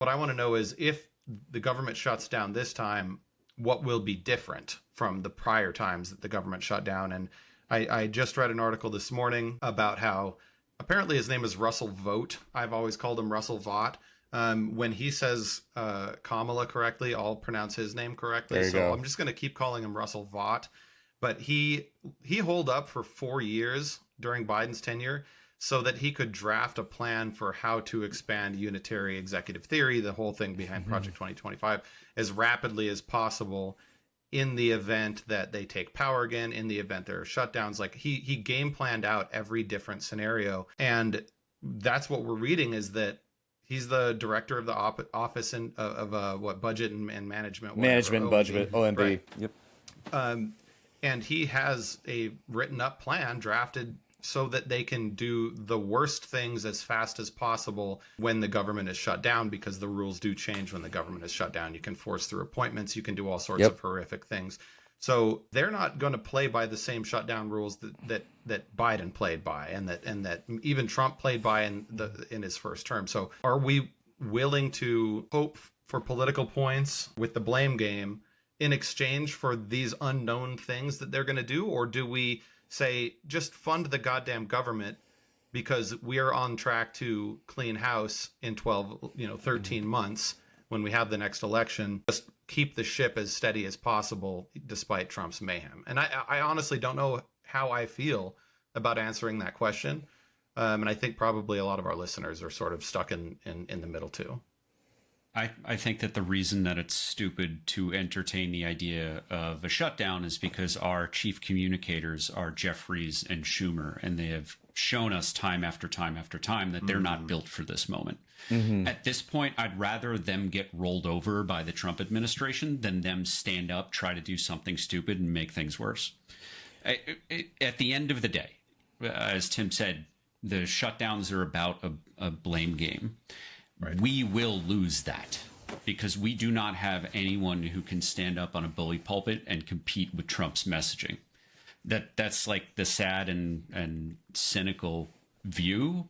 What I want to know is if the government shuts down this time, what will be different from the prior times that the government shut down? And I just read an article this morning about how apparently his name is Russell Vought. I've always called him Russell Vought. When he says Kamala correctly, I'll pronounce his name correctly. So go. I'm just going to keep calling him Russell Vought. But he holed up for 4 years during Biden's tenure so that he could draft a plan for how to expand unitary executive theory, the whole thing behind Project 2025, as rapidly as possible in the event that they take power again, in the event there are shutdowns. Like he game planned out every different scenario. And that's what we're reading, is that he's the director of the office of what, budget and management. Management, budget, OMB. Right. Yep. And he has a written up plan drafted so that they can do the worst things as fast as possible when the government is shut down, because the rules do change when the government is shut down. You can force through appointments. You can do all sorts of horrific things. So they're not going to play by the same shutdown rules that Biden played by, and that even Trump played by in his first term. So are we willing to hope for political points with the blame game in exchange for these unknown things that they're going to do? Or do we say, just fund the goddamn government because we are on track to clean house in 13 months when we have the next election? Just keep the ship as steady as possible despite Trump's mayhem. And I honestly don't know how I feel about answering that question. And I think probably a lot of our listeners are sort of stuck in the middle too. I think that the reason that it's stupid to entertain the idea of a shutdown is because our chief communicators are Jeffries and Schumer, and they have shown us time after time after time that they're not built for this moment. At this point, I'd rather them get rolled over by the Trump administration than them stand up, try to do something stupid and make things worse. At the end of the day, as Tim said, the shutdowns are about a blame game. Right. We will lose that because we do not have anyone who can stand up on a bully pulpit and compete with Trump's messaging. That's like the sad and cynical view,